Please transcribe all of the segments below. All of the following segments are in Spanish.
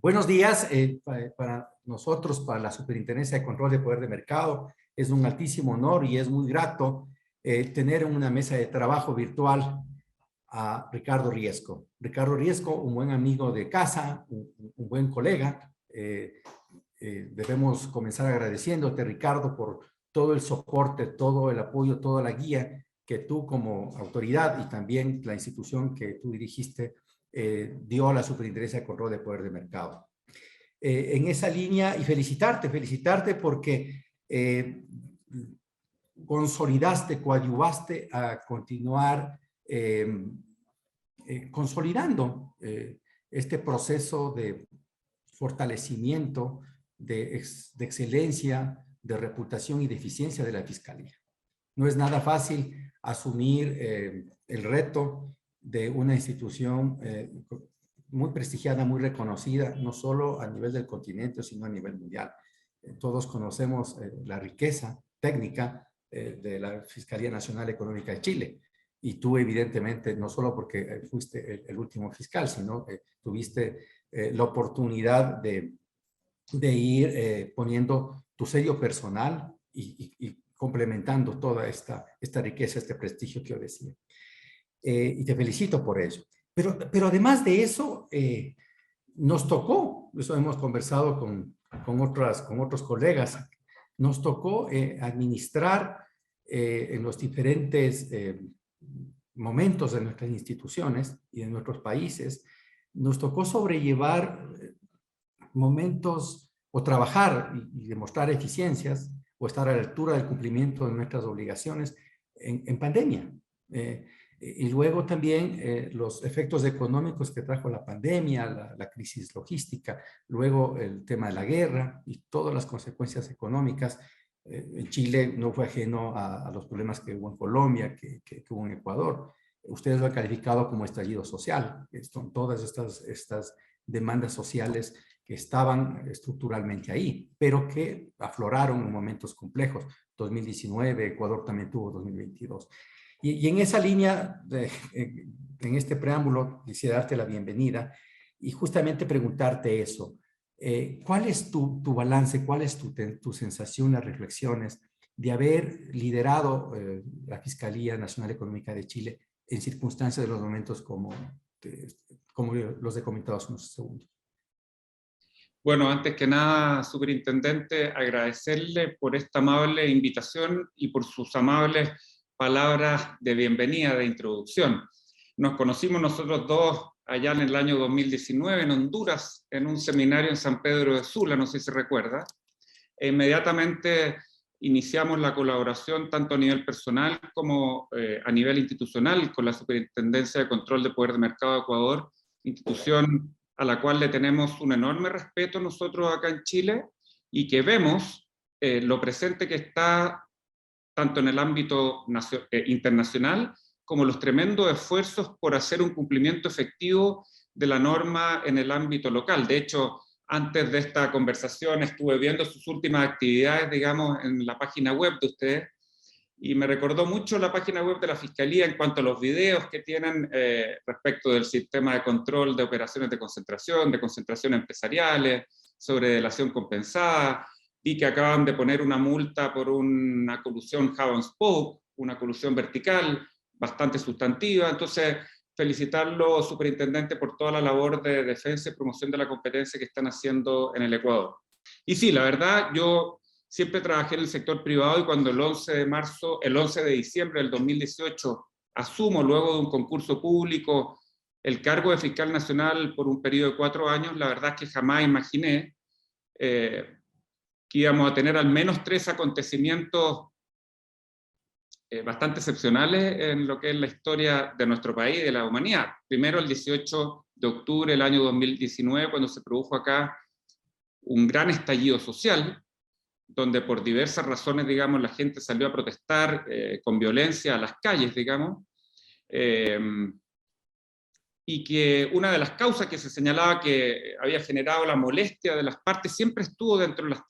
Buenos días. Para nosotros, para la Superintendencia de Control de Poder de Mercado, es un altísimo honor y es muy grato tener en una mesa de trabajo virtual a Ricardo Riesco. Ricardo Riesco, un buen amigo de casa, un buen colega. Debemos comenzar agradeciéndote, Ricardo, por todo el soporte, todo el apoyo, toda la guía que tú como autoridad y también la institución que tú dirigiste dio a la Superintendencia de Control de Poder de Mercado. En esa línea, y felicitarte porque consolidaste, coadyuvaste a continuar consolidando este proceso de fortalecimiento, de excelencia, de reputación y de eficiencia de la Fiscalía. No es nada fácil asumir el reto de una institución muy prestigiada, muy reconocida, no solo a nivel del continente, sino a nivel mundial. Todos conocemos la riqueza técnica de la Fiscalía Nacional Económica de Chile. Y tú, evidentemente, no solo porque fuiste el último fiscal, sino tuviste la oportunidad de ir poniendo tu sello personal y complementando toda esta riqueza, este prestigio que yo decía. Y te felicito por ello. Pero además de eso, nos tocó, eso hemos conversado con otros colegas, nos tocó administrar en los diferentes momentos de nuestras instituciones y de nuestros países, nos tocó sobrellevar momentos o trabajar y demostrar eficiencias o estar a la altura del cumplimiento de nuestras obligaciones en pandemia. Y luego también los efectos económicos que trajo la pandemia, la crisis logística, luego el tema de la guerra y todas las consecuencias económicas. En Chile no fue ajeno a los problemas que hubo en Colombia, que hubo en Ecuador. Ustedes lo han calificado como estallido social. Son todas estas demandas sociales que estaban estructuralmente ahí, pero que afloraron en momentos complejos. 2019, Ecuador también tuvo 2022. Y en esa línea, en este preámbulo, quisiera darte la bienvenida y justamente preguntarte eso. ¿Cuál es tu balance, cuál es tu sensación, las reflexiones de haber liderado la Fiscalía Nacional Económica de Chile en circunstancias de los momentos como los he comentado hace unos segundos? Bueno, antes que nada, superintendente, agradecerle por esta amable invitación y por sus amables palabras de bienvenida, de introducción. Nos conocimos nosotros dos allá en el año 2019 en Honduras, en un seminario en San Pedro de Sula, no sé si se recuerda. E inmediatamente iniciamos la colaboración tanto a nivel personal como a nivel institucional con la Superintendencia de Control de Poder de Mercado de Ecuador, institución a la cual le tenemos un enorme respeto nosotros acá en Chile y que vemos lo presente que está tanto en el ámbito internacional como los tremendos esfuerzos por hacer un cumplimiento efectivo de la norma en el ámbito local. De hecho, antes de esta conversación estuve viendo sus últimas actividades, digamos, en la página web de ustedes, y me recordó mucho la página web de la Fiscalía en cuanto a los videos que tienen respecto del sistema de control de operaciones de concentración empresariales, sobre delación compensada. Vi que acaban de poner una multa por una colusión hub and spoke, una colusión vertical, bastante sustantiva. Entonces, felicitarlo, superintendente, por toda la labor de defensa y promoción de la competencia que están haciendo en el Ecuador. Y sí, la verdad, yo siempre trabajé en el sector privado y cuando el 11 de diciembre del 2018 asumo luego de un concurso público el cargo de fiscal nacional por un periodo de 4 años, la verdad es que jamás imaginé que íbamos a tener al menos 3 acontecimientos bastante excepcionales en lo que es la historia de nuestro país y de la humanidad. Primero, el 18 de octubre del año 2019, cuando se produjo acá un gran estallido social, donde por diversas razones, digamos, la gente salió a protestar con violencia a las calles, digamos, y que una de las causas que se señalaba que había generado la molestia de las partes siempre estuvo dentro de las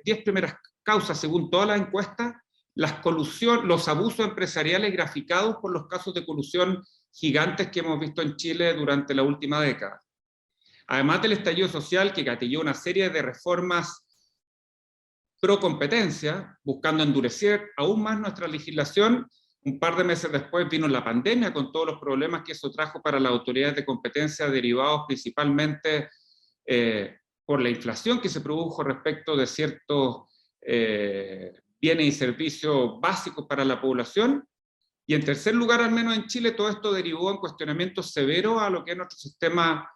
10 primeras causas, según todas las encuestas, los abusos empresariales graficados por los casos de colusión gigantes que hemos visto en Chile durante la última década. Además del estallido social que gatilló una serie de reformas pro competencia, buscando endurecer aún más nuestra legislación, un par de meses después vino la pandemia con todos los problemas que eso trajo para las autoridades de competencia, derivados principalmente por la inflación que se produjo respecto de ciertos bienes y servicios básicos para la población. Y en tercer lugar, al menos en Chile, todo esto derivó en cuestionamientos severos a lo que es nuestro sistema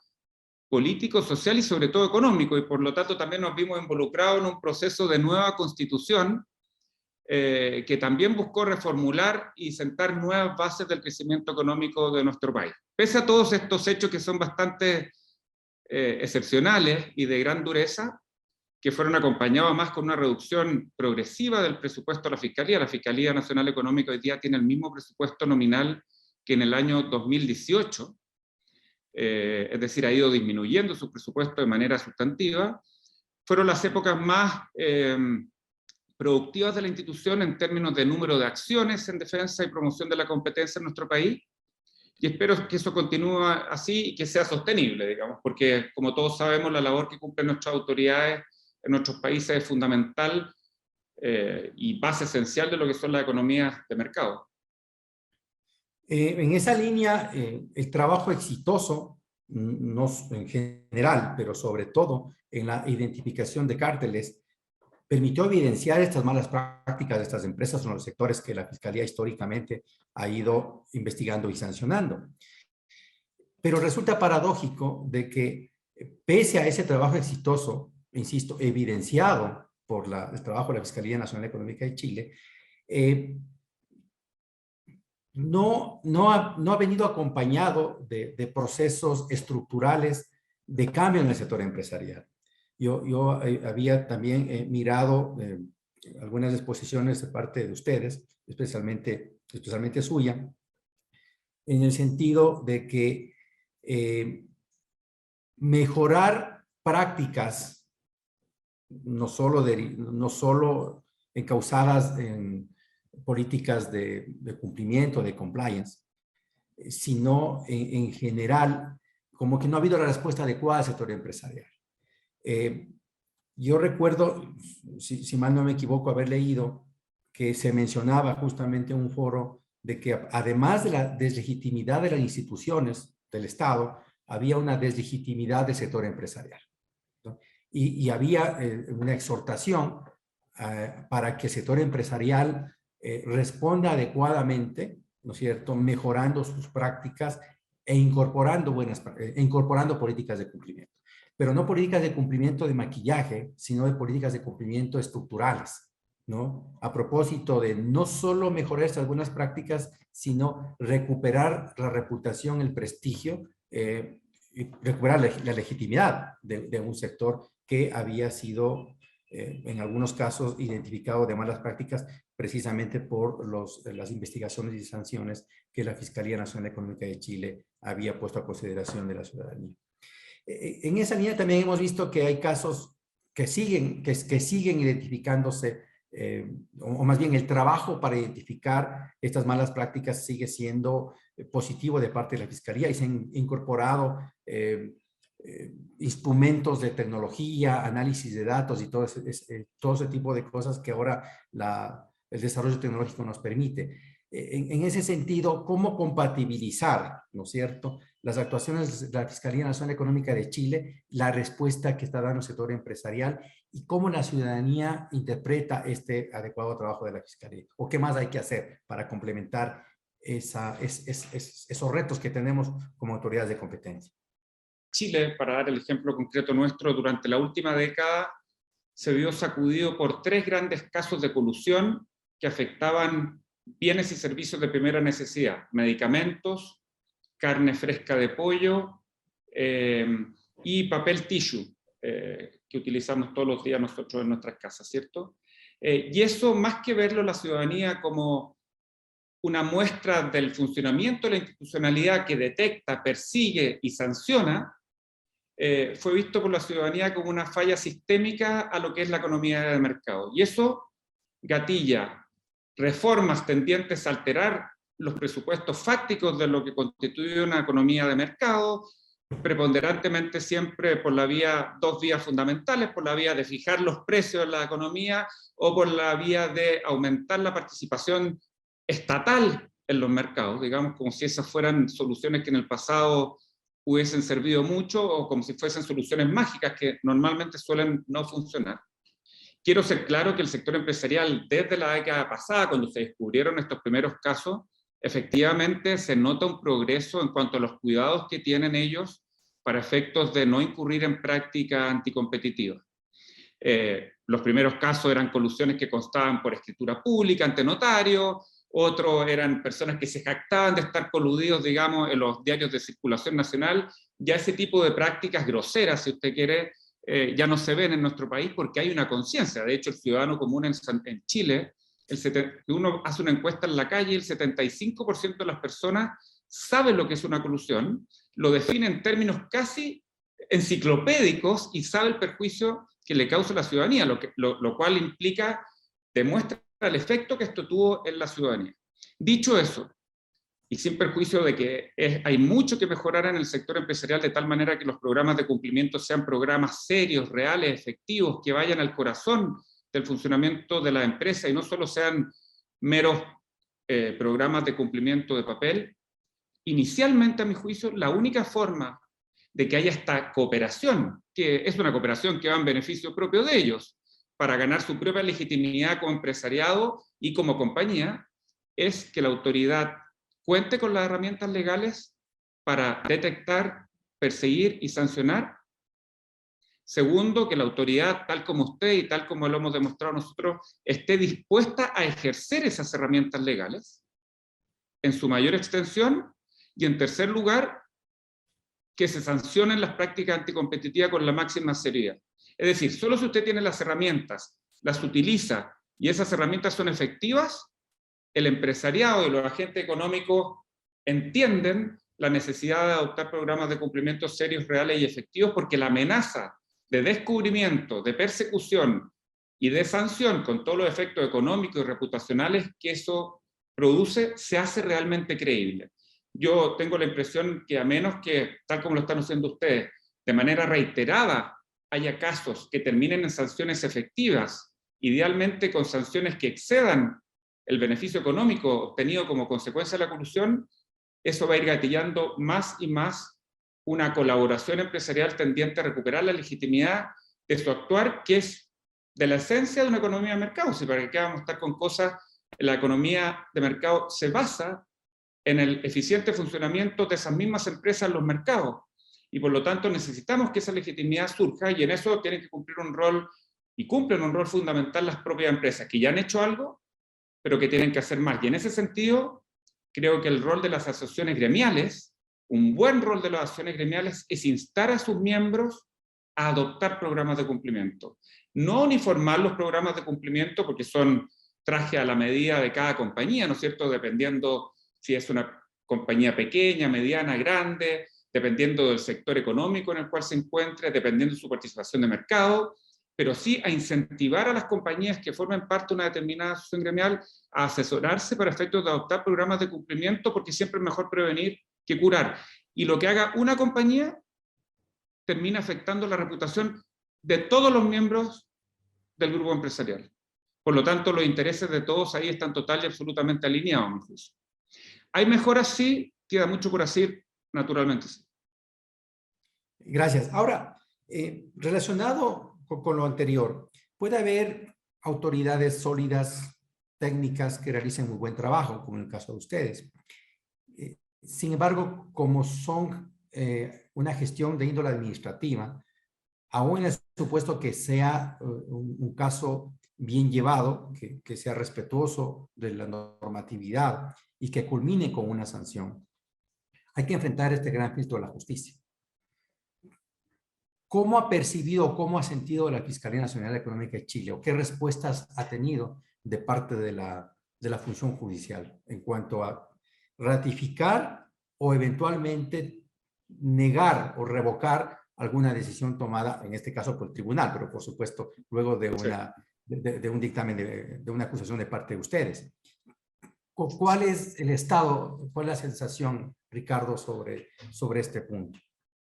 político, social y sobre todo económico, y por lo tanto también nos vimos involucrados en un proceso de nueva constitución que también buscó reformular y sentar nuevas bases del crecimiento económico de nuestro país. Pese a todos estos hechos que son bastante excepcionales y de gran dureza, que fueron acompañados más con una reducción progresiva del presupuesto de la Fiscalía Nacional Económica hoy día tiene el mismo presupuesto nominal que en el año 2018, es decir, ha ido disminuyendo su presupuesto de manera sustantiva. Fueron las épocas más productivas de la institución en términos de número de acciones en defensa y promoción de la competencia en nuestro país, y espero que eso continúe así y que sea sostenible, digamos, porque como todos sabemos, la labor que cumplen nuestras autoridades en nuestros países es fundamental y base esencial de lo que son las economías de mercado. En esa línea, el trabajo exitoso, no en general, pero sobre todo en la identificación de cárteles, permitió evidenciar estas malas prácticas de estas empresas en los sectores que la Fiscalía históricamente ha ido investigando y sancionando. Pero resulta paradójico de que, pese a ese trabajo exitoso, insisto, evidenciado por el trabajo de la Fiscalía Nacional Económica de Chile, no ha venido acompañado de procesos estructurales de cambio en el sector empresarial. Yo había también mirado algunas exposiciones de parte de ustedes, especialmente suya, en el sentido de que mejorar prácticas, no solo encausadas en políticas de cumplimiento, de compliance, sino en general, como que no ha habido la respuesta adecuada al sector empresarial. Yo recuerdo, si mal no me equivoco, haber leído que se mencionaba justamente en un foro de que además de la deslegitimidad de las instituciones del Estado, había una deslegitimidad del sector empresarial, ¿no? Y había una exhortación para que el sector empresarial responda adecuadamente, ¿no es cierto?, mejorando sus prácticas e incorporando políticas de cumplimiento. Pero no políticas de cumplimiento de maquillaje, sino de políticas de cumplimiento estructurales, ¿no? A propósito de no solo mejorar estas buenas prácticas, sino recuperar la reputación, el prestigio, y recuperar la legitimidad de un sector que había sido, en algunos casos, identificado de malas prácticas precisamente por las investigaciones y sanciones que la Fiscalía Nacional Económica de Chile había puesto a consideración de la ciudadanía. En esa línea también hemos visto que hay casos que siguen identificándose, o más bien el trabajo para identificar estas malas prácticas sigue siendo positivo de parte de la Fiscalía, y se han incorporado instrumentos de tecnología, análisis de datos y todo ese tipo de cosas que ahora el desarrollo tecnológico nos permite. En ese sentido, ¿cómo compatibilizar, ¿no es cierto?, las actuaciones de la Fiscalía Nacional Económica de Chile, la respuesta que está dando el sector empresarial, y cómo la ciudadanía interpreta este adecuado trabajo de la Fiscalía? ¿O qué más hay que hacer para complementar esos retos que tenemos como autoridades de competencia? Chile, para dar el ejemplo concreto nuestro, durante la última década se vio sacudido por 3 grandes casos de colusión que afectaban bienes y servicios de primera necesidad: medicamentos, carne fresca de pollo y papel tissue, que utilizamos todos los días nosotros en nuestras casas, ¿cierto? Y eso, más que verlo la ciudadanía como una muestra del funcionamiento de la institucionalidad que detecta, persigue y sanciona, fue visto por la ciudadanía como una falla sistémica a lo que es la economía de mercado. Y eso gatilla reformas tendientes a alterar los presupuestos fácticos de lo que constituye una economía de mercado, preponderantemente siempre por la vía, dos vías fundamentales, por la vía de fijar los precios en la economía o por la vía de aumentar la participación estatal en los mercados, digamos, como si esas fueran soluciones que en el pasado hubiesen servido mucho o como si fuesen soluciones mágicas que normalmente suelen no funcionar. Quiero ser claro que el sector empresarial, desde la década pasada, cuando se descubrieron estos primeros casos, efectivamente se nota un progreso en cuanto a los cuidados que tienen ellos para efectos de no incurrir en prácticas anticompetitivas. Los primeros casos eran colusiones que constaban por escritura pública ante notario, otros eran personas que se jactaban de estar coludidos, digamos, en los diarios de circulación nacional. Ya ese tipo de prácticas groseras, si usted quiere, ya no se ven en nuestro país porque hay una conciencia. De hecho, el ciudadano común en Chile, uno hace una encuesta en la calle y el 75% de las personas sabe lo que es una colusión, lo define en términos casi enciclopédicos y sabe el perjuicio que le causa a la ciudadanía, lo cual implica, demuestra el efecto que esto tuvo en la ciudadanía. Dicho eso, y sin perjuicio de que hay mucho que mejorar en el sector empresarial de tal manera que los programas de cumplimiento sean programas serios, reales, efectivos, que vayan al corazón del funcionamiento de la empresa y no solo sean meros programas de cumplimiento de papel. Inicialmente, a mi juicio, la única forma de que haya esta cooperación, que es una cooperación que va en beneficio propio de ellos, para ganar su propia legitimidad como empresariado y como compañía, es que la autoridad cuente con las herramientas legales para detectar, perseguir y sancionar. Segundo, que la autoridad, tal como usted y tal como lo hemos demostrado nosotros, esté dispuesta a ejercer esas herramientas legales en su mayor extensión. Y en tercer lugar, que se sancionen las prácticas anticompetitivas con la máxima seriedad. Es decir, solo si usted tiene las herramientas, las utiliza y esas herramientas son efectivas, el empresariado y los agentes económicos entienden la necesidad de adoptar programas de cumplimiento serios, reales y efectivos, porque la amenaza de descubrimiento, de persecución y de sanción con todos los efectos económicos y reputacionales que eso produce, se hace realmente creíble. Yo tengo la impresión que a menos que, tal como lo están haciendo ustedes, de manera reiterada haya casos que terminen en sanciones efectivas, idealmente con sanciones que excedan el beneficio económico obtenido como consecuencia de la colusión, eso va a ir gatillando más y más una colaboración empresarial tendiente a recuperar la legitimidad de su actuar, que es de la esencia de una economía de mercado. Si para qué vamos a estar con cosas, la economía de mercado se basa en el eficiente funcionamiento de esas mismas empresas en los mercados. Y por lo tanto necesitamos que esa legitimidad surja, y en eso tienen que cumplir un rol, y cumplen un rol fundamental las propias empresas, que ya han hecho algo, pero que tienen que hacer más. Y en ese sentido, creo que el rol de las asociaciones gremiales, un buen rol de las asociaciones gremiales, es instar a sus miembros a adoptar programas de cumplimiento. No uniformar los programas de cumplimiento, porque son traje a la medida de cada compañía, ¿no es cierto?, dependiendo si es una compañía pequeña, mediana, grande, dependiendo del sector económico en el cual se encuentre, dependiendo de su participación de mercado, pero sí a incentivar a las compañías que formen parte de una determinada asociación gremial a asesorarse para efectos de adoptar programas de cumplimiento, porque siempre es mejor prevenir que curar. Y lo que haga una compañía termina afectando la reputación de todos los miembros del grupo empresarial. Por lo tanto, los intereses de todos ahí están total y absolutamente alineados, a mi juicio. ¿Hay mejoras? Sí, queda mucho por hacer, naturalmente sí. Gracias. Ahora, relacionado con lo anterior, puede haber autoridades sólidas, técnicas que realicen muy buen trabajo, como en el caso de ustedes. Sin embargo, como son una gestión de índole administrativa, aún en el supuesto que sea un caso bien llevado, que sea respetuoso de la normatividad y que culmine con una sanción, hay que enfrentar este gran filtro de la justicia. ¿Cómo ha percibido, cómo ha sentido la Fiscalía Nacional Económica de Chile o qué respuestas ha tenido de parte de la función judicial en cuanto a ratificar o eventualmente negar o revocar alguna decisión tomada, en este caso por el tribunal, pero por supuesto luego de un dictamen, de una acusación de parte de ustedes? ¿Cuál es el estado, cuál es la sensación, Ricardo, sobre este punto?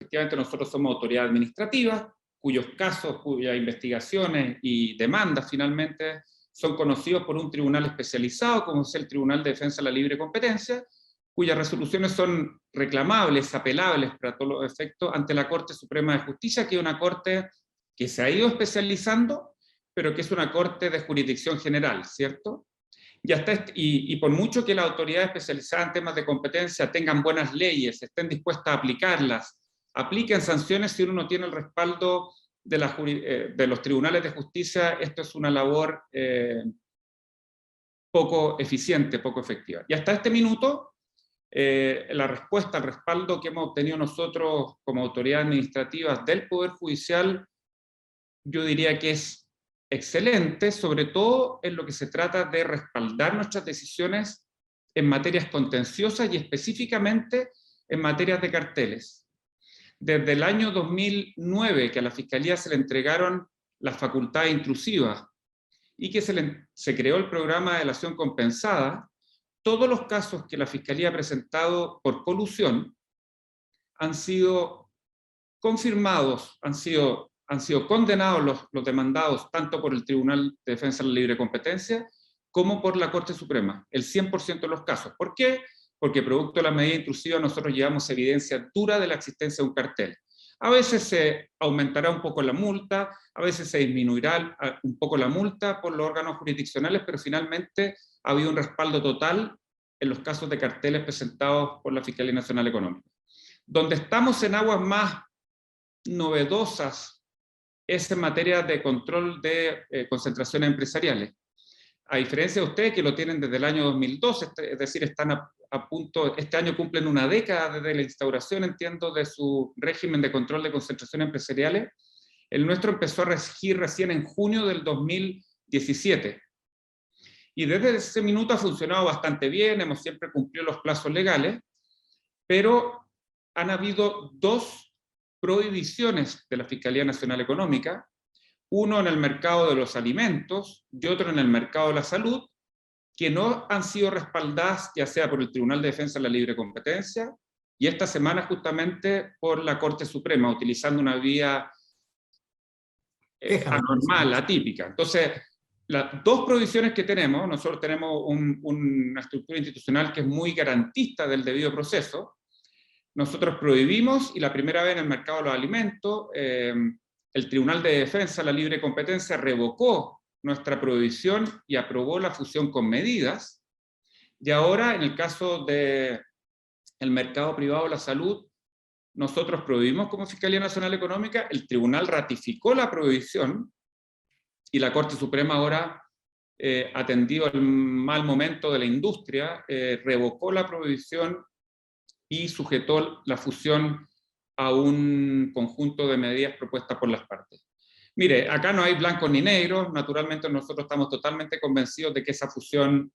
efectivamente nosotros somos autoridad administrativa, cuyos casos, cuyas investigaciones y demandas finalmente son conocidos por un tribunal especializado, como es el Tribunal de Defensa de la Libre Competencia, cuyas resoluciones son reclamables, apelables para todos los efectos ante la Corte Suprema de Justicia, que es una corte que se ha ido especializando, pero que es una corte de jurisdicción general, ¿cierto? Y por mucho que las autoridades especializadas en temas de competencia tengan buenas leyes, estén dispuestas a aplicarlas, apliquen sanciones si uno no tiene el respaldo de los tribunales de justicia, esto es una labor poco eficiente, poco efectiva. Y hasta este minuto, la respuesta al respaldo que hemos obtenido nosotros como autoridades administrativas del Poder Judicial, yo diría que es excelente, sobre todo en lo que se trata de respaldar nuestras decisiones en materias contenciosas y específicamente en materias de carteles. Desde el año 2009, que a la Fiscalía se le entregaron las facultades intrusivas y que se creó el programa de delación compensada, todos los casos que la Fiscalía ha presentado por colusión han sido confirmados, han sido condenados los demandados tanto por el Tribunal de Defensa de la Libre Competencia como por la Corte Suprema, el 100% de los casos. ¿Por qué? Porque producto de la medida intrusiva nosotros llevamos evidencia dura de la existencia de un cartel. A veces se aumentará un poco la multa, a veces se disminuirá un poco la multa por los órganos jurisdiccionales, pero finalmente ha habido un respaldo total en los casos de carteles presentados por la Fiscalía Nacional Económica. Donde estamos en aguas más novedosas es en materia de control de concentraciones empresariales. A diferencia de ustedes que lo tienen desde el año 2012, es decir, están a punto, este año cumplen una década desde la instauración, entiendo, de su régimen de control de concentraciones empresariales. El nuestro empezó a regir recién en junio del 2017. Y desde ese minuto ha funcionado bastante bien, hemos siempre cumplido los plazos legales, pero han habido dos prohibiciones de la Fiscalía Nacional Económica, uno en el mercado de los alimentos y otro en el mercado de la salud, que no han sido respaldadas ya sea por el Tribunal de Defensa de la Libre Competencia y esta semana justamente por la Corte Suprema, utilizando una vía anormal, atípica. Entonces, las dos prohibiciones que tenemos, nosotros tenemos una estructura institucional que es muy garantista del debido proceso. Nosotros prohibimos, y la primera vez en el mercado de los alimentos, el Tribunal de Defensa de la Libre Competencia revocó nuestra prohibición y aprobó la fusión con medidas. Y ahora, en el caso del mercado privado de la salud, nosotros prohibimos como Fiscalía Nacional Económica, el tribunal ratificó la prohibición y la Corte Suprema ahora, atendido al mal momento de la industria, revocó la prohibición y sujetó la fusión a un conjunto de medidas propuestas por las partes. Mire, acá no hay blancos ni negros, naturalmente nosotros estamos totalmente convencidos de que esa fusión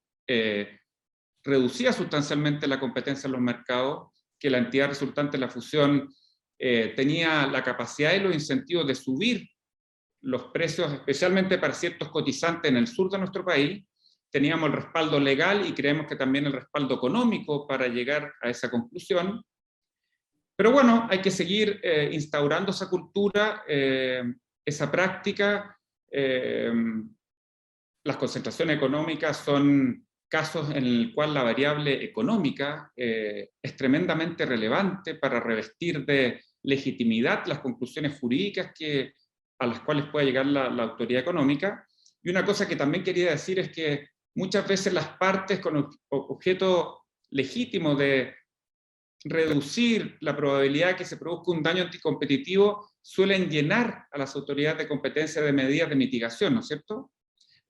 reducía sustancialmente la competencia en los mercados, que la entidad resultante de la fusión tenía la capacidad y los incentivos de subir los precios, especialmente para ciertos cotizantes en el sur de nuestro país. Teníamos el respaldo legal y creemos que también el respaldo económico para llegar a esa conclusión. Pero bueno, hay que seguir instaurando esa cultura, esa práctica. Las concentraciones económicas son casos en el cual la variable económica es tremendamente relevante para revestir de legitimidad las conclusiones jurídicas a las cuales puede llegar la autoridad económica. Y una cosa que también quería decir es que muchas veces las partes con objeto legítimo de reducir la probabilidad de que se produzca un daño anticompetitivo suelen llenar a las autoridades de competencia de medidas de mitigación, ¿no es cierto?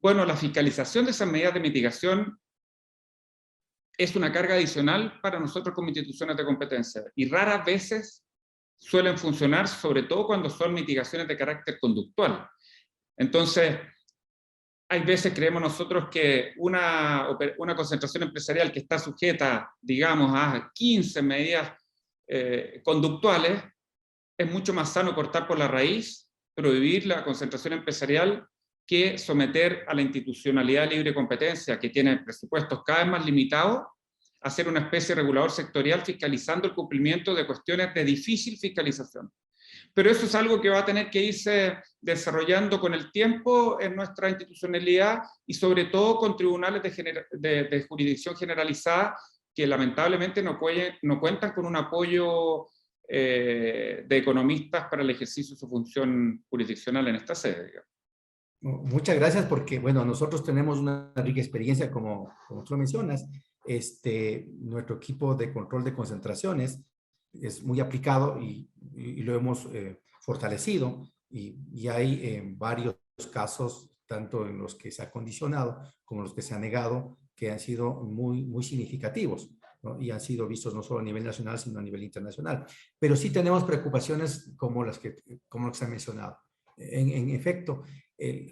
Bueno, la fiscalización de esas medidas de mitigación es una carga adicional para nosotros como instituciones de competencia y raras veces suelen funcionar, sobre todo cuando son mitigaciones de carácter conductual. Entonces, hay veces creemos nosotros que una concentración empresarial que está sujeta, digamos, a 15 medidas conductuales, es mucho más sano cortar por la raíz, prohibir la concentración empresarial, que someter a la institucionalidad de libre competencia, que tiene presupuestos cada vez más limitados, a ser una especie de regulador sectorial fiscalizando el cumplimiento de cuestiones de difícil fiscalización. Pero eso es algo que va a tener que irse desarrollando con el tiempo en nuestra institucionalidad y sobre todo con tribunales de jurisdicción generalizada que lamentablemente no cuentan con un apoyo de economistas para el ejercicio de su función jurisdiccional en esta sede, digamos. Muchas gracias porque, bueno, nosotros tenemos una rica experiencia, como tú lo mencionas. Nuestro equipo de control de concentraciones es muy aplicado y lo hemos fortalecido y hay varios casos, tanto en los que se ha condicionado como en los que se ha negado, que han sido muy significativos, ¿no? Y han sido vistos no solo a nivel nacional, sino a nivel internacional. Pero sí tenemos preocupaciones como las que se han mencionado. En efecto,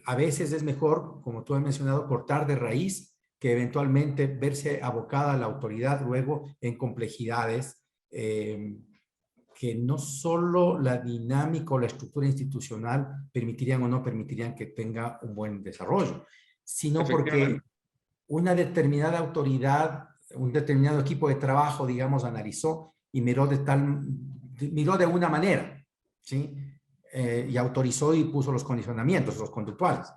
a veces es mejor, como tú has mencionado, cortar de raíz que eventualmente verse abocada la autoridad luego en complejidades que no solo la dinámica o la estructura institucional permitirían o no permitirían que tenga un buen desarrollo, sino porque una determinada autoridad, un determinado equipo de trabajo, digamos, analizó y miró de una manera, ¿sí? Y autorizó y puso los condicionamientos, los conductuales.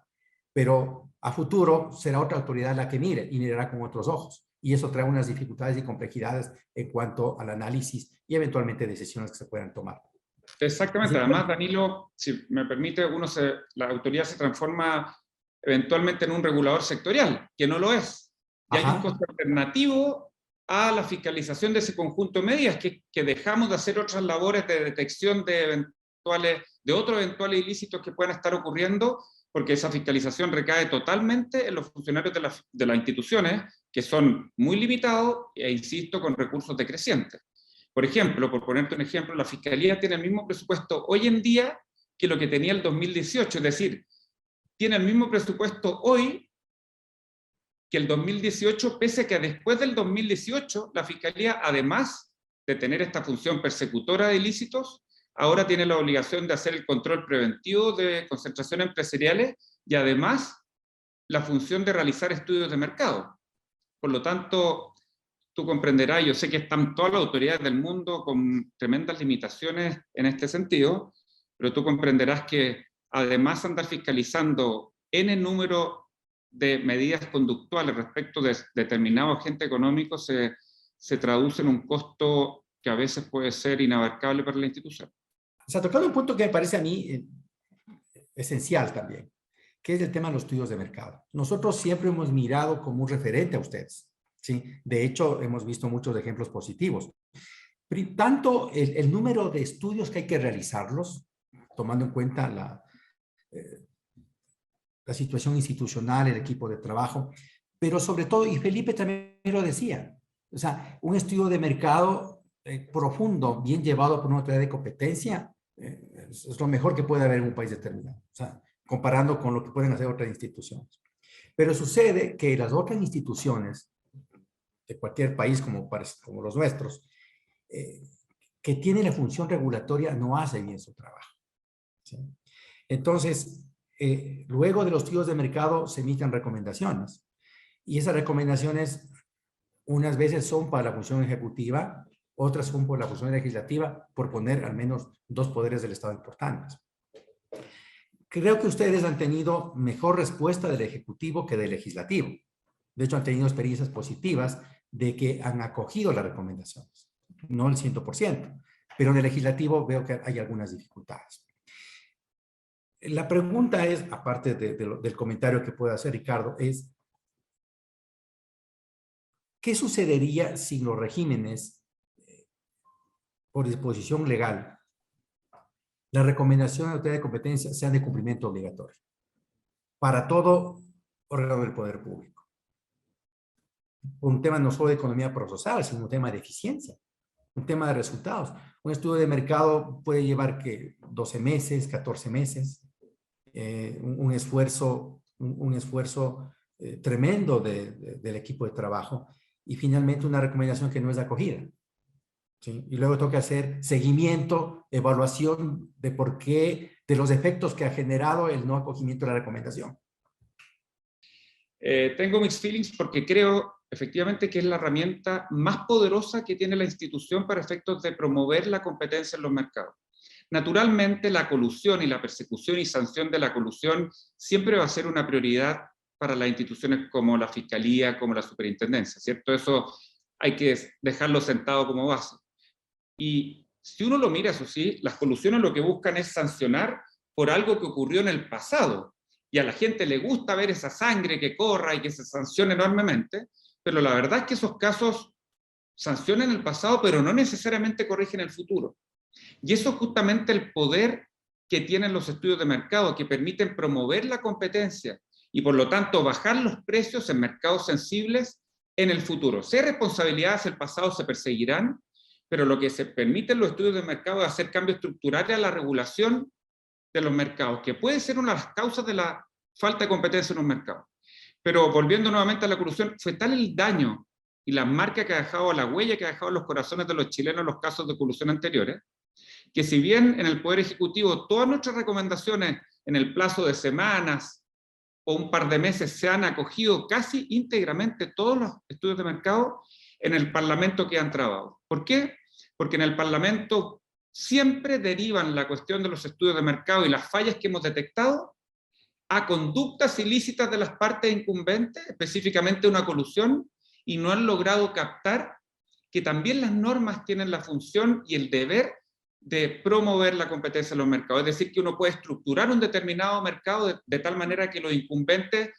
Pero a futuro será otra autoridad la que mire y mirará con otros ojos. Y eso trae unas dificultades y complejidades en cuanto al análisis y eventualmente decisiones que se puedan tomar. Exactamente. Además, Danilo, si me permite, la autoridad se transforma eventualmente en un regulador sectorial, que no lo es. Y hay un costo alternativo a la fiscalización de ese conjunto de medidas, que dejamos de hacer otras labores de detección de otros eventuales ilícitos que puedan estar ocurriendo, porque esa fiscalización recae totalmente en los funcionarios de las instituciones, que son muy limitados e, insisto, con recursos decrecientes. Por ejemplo, por ponerte un ejemplo, la Fiscalía tiene el mismo presupuesto hoy en día que lo que tenía el 2018, es decir, tiene el mismo presupuesto hoy que el 2018, pese a que después del 2018 la Fiscalía, además de tener esta función persecutora de ilícitos, ahora tiene la obligación de hacer el control preventivo de concentraciones empresariales y además la función de realizar estudios de mercado. Por lo tanto, tú comprenderás, yo sé que están todas las autoridades del mundo con tremendas limitaciones en este sentido, pero tú comprenderás que además andar fiscalizando n número de medidas conductuales respecto de determinado agente económico se traduce en un costo que a veces puede ser inabarcable para la institución. O sea, tocando un punto que me parece a mí esencial también, que es el tema de los estudios de mercado. Nosotros siempre hemos mirado como un referente a ustedes, ¿sí? De hecho, hemos visto muchos ejemplos positivos. Tanto el número de estudios que hay que realizarlos, tomando en cuenta la situación institucional, el equipo de trabajo, pero sobre todo, y Felipe también lo decía, o sea, un estudio de mercado profundo, bien llevado por una autoridad de competencia, es lo mejor que puede haber en un país determinado, o sea, comparando con lo que pueden hacer otras instituciones. Pero sucede que las otras instituciones de cualquier país como los nuestros, que tienen la función regulatoria, no hacen bien su trabajo, ¿sí? Entonces, luego de los estudios de mercado se emiten recomendaciones y esas recomendaciones unas veces son para la función ejecutiva, otras son por la función legislativa, por poner al menos dos poderes del Estado importantes. Creo que ustedes han tenido mejor respuesta del ejecutivo que del legislativo. De hecho, han tenido experiencias positivas de que han acogido las recomendaciones, no el 100%, pero en el legislativo veo que hay algunas dificultades. La pregunta es, aparte del comentario que puede hacer Ricardo, es ¿qué sucedería si los regímenes, por disposición legal, la recomendación de la autoridad de competencia sean de cumplimiento obligatorio para todo órgano del poder público? Un tema no solo de economía procesal, sino un tema de eficiencia, un tema de resultados. Un estudio de mercado puede llevar que 12 meses, 14 meses, un esfuerzo tremendo del equipo de trabajo y finalmente una recomendación que no es acogida, ¿sí? Y luego toca hacer seguimiento, evaluación de por qué, de los efectos que ha generado el no acogimiento de la recomendación. Tengo mixed feelings porque creo efectivamente, que es la herramienta más poderosa que tiene la institución para efectos de promover la competencia en los mercados. Naturalmente, la colusión y la persecución y sanción de la colusión siempre va a ser una prioridad para las instituciones como la Fiscalía, como la Superintendencia, ¿cierto? Eso hay que dejarlo sentado como base. Y si uno lo mira, eso sí, las colusiones lo que buscan es sancionar por algo que ocurrió en el pasado. Y a la gente le gusta ver esa sangre que corra y que se sancione enormemente, pero la verdad es que esos casos sancionan el pasado, pero no necesariamente corrigen el futuro. Y eso es justamente el poder que tienen los estudios de mercado, que permiten promover la competencia y por lo tanto bajar los precios en mercados sensibles en el futuro. Si hay responsabilidades del pasado se perseguirán, pero lo que se permiten los estudios de mercado es hacer cambios estructurales a la regulación de los mercados, que puede ser una de las causas de la falta de competencia en un mercado. Pero volviendo nuevamente a la corrupción, fue tal el daño y la marca que ha dejado, la huella que ha dejado en los corazones de los chilenos en los casos de corrupción anteriores, que si bien en el Poder Ejecutivo todas nuestras recomendaciones en el plazo de semanas o un par de meses se han acogido casi íntegramente todos los estudios de mercado, en el Parlamento quedan trabados. ¿Por qué? Porque en el Parlamento siempre derivan la cuestión de los estudios de mercado y las fallas que hemos detectado a conductas ilícitas de las partes incumbentes, específicamente una colusión, y no han logrado captar que también las normas tienen la función y el deber de promover la competencia en los mercados. Es decir, que uno puede estructurar un determinado mercado de tal manera que los incumbentes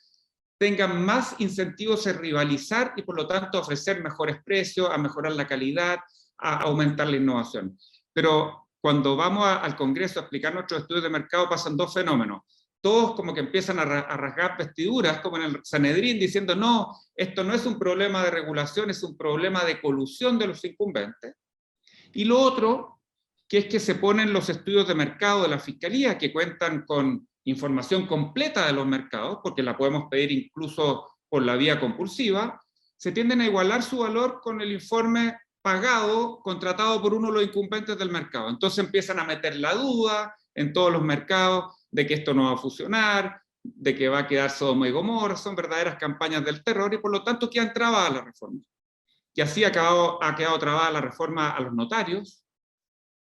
tengan más incentivos a rivalizar y por lo tanto ofrecer mejores precios, a mejorar la calidad, a aumentar la innovación. Pero cuando vamos al Congreso a explicar nuestros estudios de mercado pasan dos fenómenos. Todos como que empiezan a rasgar vestiduras, como en el Sanedrín, diciendo no, esto no es un problema de regulación, es un problema de colusión de los incumbentes. Y lo otro, que es que se ponen los estudios de mercado de la Fiscalía, que cuentan con información completa de los mercados, porque la podemos pedir incluso por la vía compulsiva, se tienden a igualar su valor con el informe pagado, contratado por uno de los incumbentes del mercado. Entonces empiezan a meter la duda en todos los mercados de que esto no va a funcionar, de que va a quedar Sodoma y Gomorra, son verdaderas campañas del terror y por lo tanto quedan trabadas las reformas. Y así ha quedado trabada la reforma a los notarios,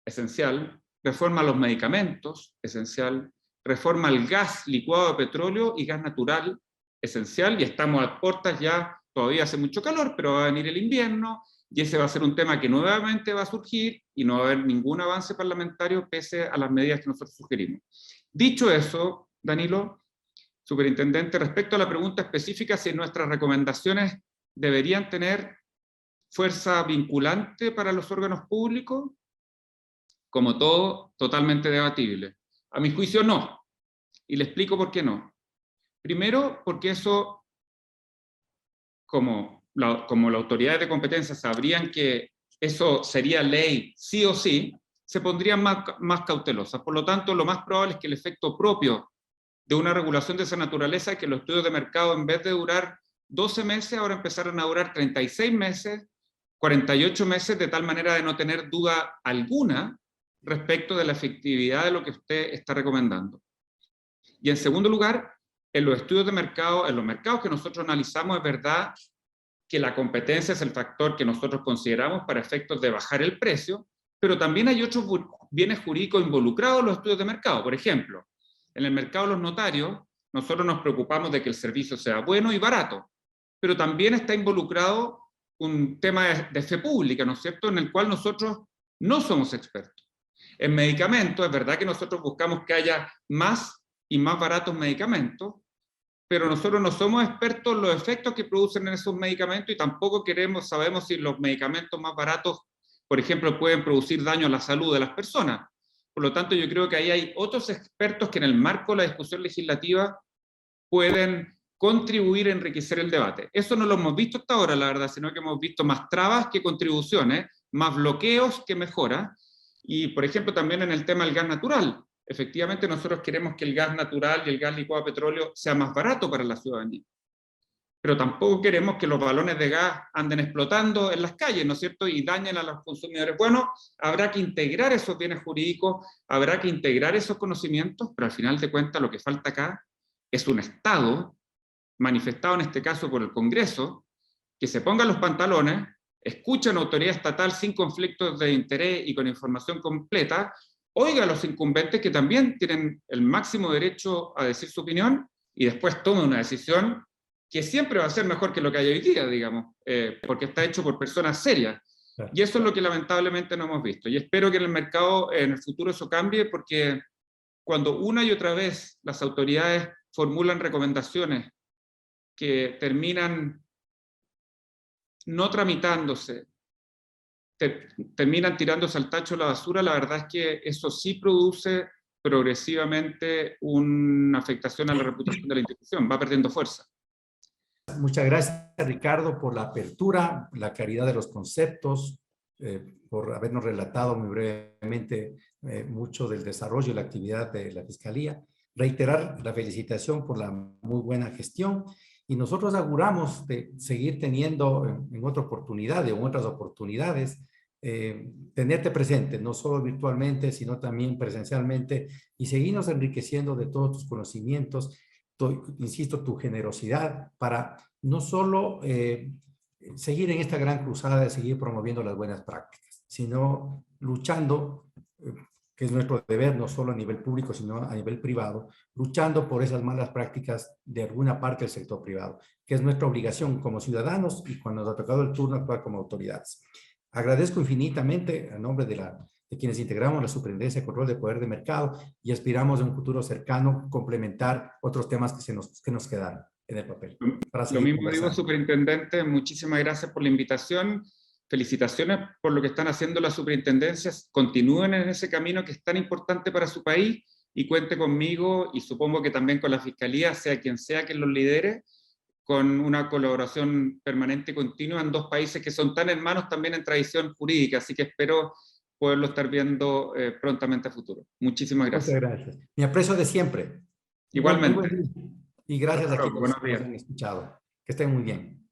esencial, reforma a los medicamentos, esencial, reforma al gas licuado de petróleo y gas natural, esencial, y estamos a puertas ya, todavía hace mucho calor, pero va a venir el invierno, y ese va a ser un tema que nuevamente va a surgir, y no va a haber ningún avance parlamentario pese a las medidas que nosotros sugerimos. Dicho eso, Danilo, superintendente, respecto a la pregunta específica si nuestras recomendaciones deberían tener fuerza vinculante para los órganos públicos, como todo, totalmente debatible. A mi juicio, no. Y le explico por qué no. Primero, porque eso, como la autoridad de competencia sabrían que eso sería ley sí o sí, se pondrían más cautelosas. Por lo tanto, lo más probable es que el efecto propio de una regulación de esa naturaleza es que los estudios de mercado, en vez de durar 12 meses, ahora empezaron a durar 36 meses, 48 meses, de tal manera de no tener duda alguna respecto de la efectividad de lo que usted está recomendando. Y en segundo lugar, en los estudios de mercado, en los mercados que nosotros analizamos, es verdad que la competencia es el factor que nosotros consideramos para efectos de bajar el precio, pero también hay otros bienes jurídicos involucrados en los estudios de mercado. Por ejemplo, en el mercado de los notarios, nosotros nos preocupamos de que el servicio sea bueno y barato, pero también está involucrado un tema de fe pública, ¿no es cierto?, en el cual nosotros no somos expertos. En medicamentos, es verdad que nosotros buscamos que haya más y más baratos medicamentos, pero nosotros no somos expertos en los efectos que producen en esos medicamentos y tampoco sabemos si los medicamentos más baratos, por ejemplo, pueden producir daño a la salud de las personas. Por lo tanto, yo creo que ahí hay otros expertos que en el marco de la discusión legislativa pueden contribuir a enriquecer el debate. Eso no lo hemos visto hasta ahora, la verdad, sino que hemos visto más trabas que contribuciones, más bloqueos que mejoras. Y, por ejemplo, también en el tema del gas natural. Efectivamente, nosotros queremos que el gas natural y el gas licuado de petróleo sea más barato para la ciudadanía. Pero tampoco queremos que los balones de gas anden explotando en las calles, ¿no es cierto?, y dañen a los consumidores. Bueno, habrá que integrar esos bienes jurídicos, habrá que integrar esos conocimientos, pero al final de cuentas lo que falta acá es un Estado, manifestado en este caso por el Congreso, que se pongan los pantalones, escuchen a autoridad estatal sin conflictos de interés y con información completa, oiga a los incumbentes que también tienen el máximo derecho a decir su opinión y después tome una decisión que siempre va a ser mejor que lo que hay hoy día, digamos, porque está hecho por personas serias. Y eso es lo que lamentablemente no hemos visto. Y espero que en el mercado, en el futuro, eso cambie, porque cuando una y otra vez las autoridades formulan recomendaciones que terminan no tramitándose, terminan tirándose al tacho de la basura, la verdad es que eso sí produce progresivamente una afectación a la reputación de la institución, va perdiendo fuerza. Muchas gracias, Ricardo, por la apertura, la claridad de los conceptos, por habernos relatado muy brevemente mucho del desarrollo y la actividad de la Fiscalía. Reiterar la felicitación por la muy buena gestión y nosotros auguramos de seguir teniendo en otra oportunidad o en otras oportunidades tenerte presente, no solo virtualmente, sino también presencialmente y seguirnos enriqueciendo de todos tus conocimientos, insisto, tu generosidad para no solo seguir en esta gran cruzada de seguir promoviendo las buenas prácticas, sino luchando, que es nuestro deber, no solo a nivel público, sino a nivel privado, luchando por esas malas prácticas de alguna parte del sector privado, que es nuestra obligación como ciudadanos y cuando nos ha tocado el turno actuar como autoridades. Agradezco infinitamente a nombre de quienes integramos la Superintendencia de Control de Poder de Mercado y aspiramos en un futuro cercano complementar otros temas que nos quedan en el papel. Lo mismo digo, superintendente, muchísimas gracias por la invitación. Felicitaciones por lo que están haciendo las superintendencias. Continúen en ese camino que es tan importante para su país y cuente conmigo y supongo que también con la Fiscalía, sea quien los lidere, con una colaboración permanente y continua en dos países que son tan hermanos también en tradición jurídica. Así que espero poderlo estar viendo prontamente a futuro. Muchísimas gracias. Muchas gracias. Mi aprecio de siempre. Igualmente. Y gracias a quienes Buenos días. nos han escuchado. Que estén muy bien.